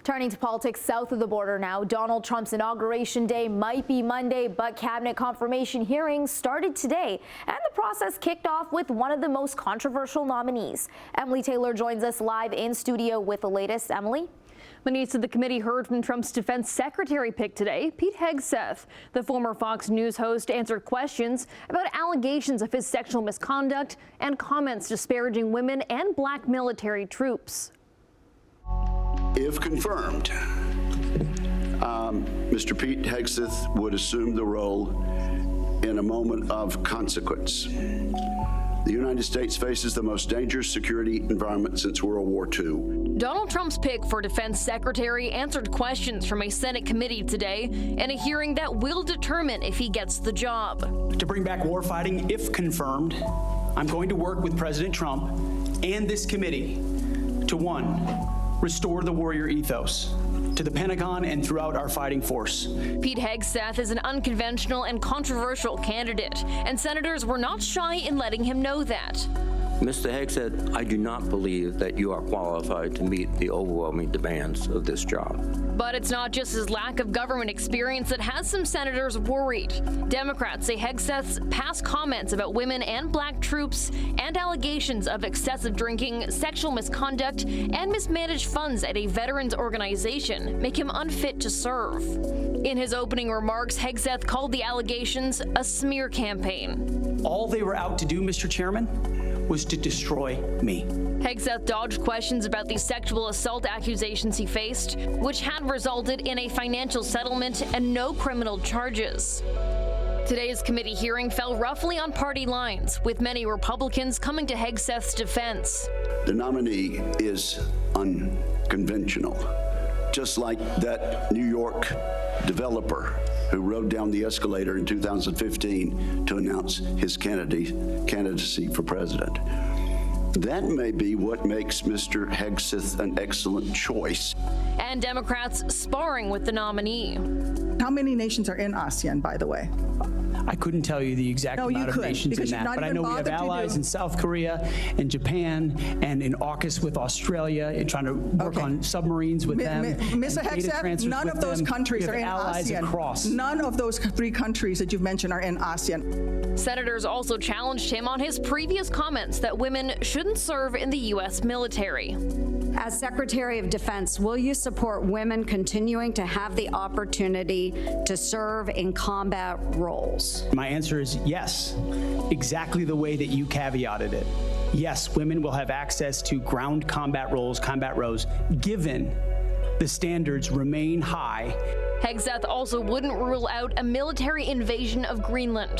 Turning to politics south of the border now, Donald Trump's inauguration day might be Monday, but cabinet confirmation hearings started today, and the process kicked off with one of the most controversial nominees. Emily Taylor joins us live in studio with the latest. Emily? Nominees to the committee heard from Trump's defense secretary pick today. Heth, the former Fox News host, answered questions about allegations of his sexual misconduct and comments disparaging women and black military troops. If confirmed, Mr. Pete Hegseth would assume the role in a moment of consequence. The United States faces the most dangerous security environment since World War II. Donald Trump's pick for defense secretary answered questions from a Senate committee today in a hearing that will determine if he gets the job. To bring back warfighting, if confirmed, I'm going to work with President Trump and this committee to, one, restore the warrior ethos to the Pentagon and throughout our fighting force. Pete Hegseth is an unconventional and controversial candidate, and senators were not shy in letting him know that. Mr. Hegseth, I do not believe that you are qualified to meet the overwhelming demands of this job. But it's not just his lack of government experience that has some senators worried. Democrats say Hegseth's past comments about women and black troops and allegations of excessive drinking, sexual misconduct, and mismanaged funds at a veterans organization make him unfit to serve. In his opening remarks, Hegseth called the allegations a smear campaign. All they were out to do, Mr. Chairman, was to destroy me. Hegseth dodged questions about the sexual assault accusations he faced, which had resulted in a financial settlement and no criminal charges. Today's committee hearing fell roughly on party lines, with many Republicans coming to Hegseth's defense. The nominee is unconventional, just like that New York developer who rode down the escalator in 2015 to announce his candidacy for president. That may be what makes Mr. Hegseth an excellent choice. And Democrats sparring with the nominee. How many nations are in ASEAN, by the way? I couldn't tell you the exact amount of nations in that, but I know we have allies in South Korea and Japan and in AUKUS with Australia and trying to work on submarines with them. Mr. Hegseth, none of those countries are in ASEAN. Across. None of those three countries that you've mentioned are in ASEAN. Senators also challenged him on his previous comments that women shouldn't serve in the U.S. military. As Secretary of Defense, will you support women continuing to have the opportunity to serve in combat roles? My answer is yes, exactly the way that you caveated it. Yes, women will have access to ground combat roles, given the standards remain high. Hegseth also wouldn't rule out a military invasion of Greenland.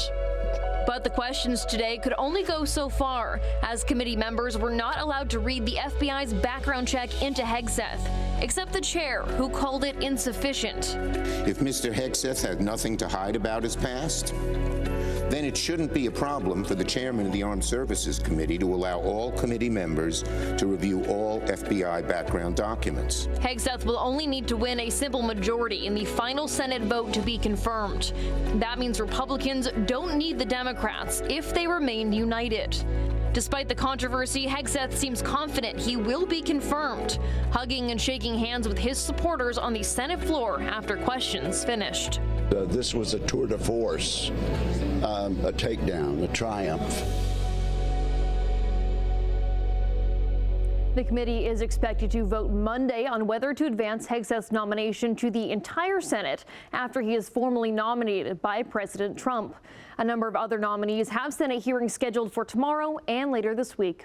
But the questions today could only go so far, as committee members were not allowed to read the FBI's background check into Hegseth, except the chair, who called it insufficient. If Mr. Hegseth had nothing to hide about his past, then it shouldn't be a problem for the chairman of the Armed Services Committee to allow all committee members to review all FBI background documents. Hegseth will only need to win a simple majority in the final Senate vote to be confirmed. That means Republicans don't need the Democrats if they remain united. Despite the controversy, Hegseth seems confident he will be confirmed, hugging and shaking hands with his supporters on the Senate floor after questions finished. This was a tour de force, a takedown, a triumph. The committee is expected to vote Monday on whether to advance Hegseth's nomination to the entire Senate after he is formally nominated by President Trump. A number of other nominees have Senate hearings scheduled for tomorrow and later this week.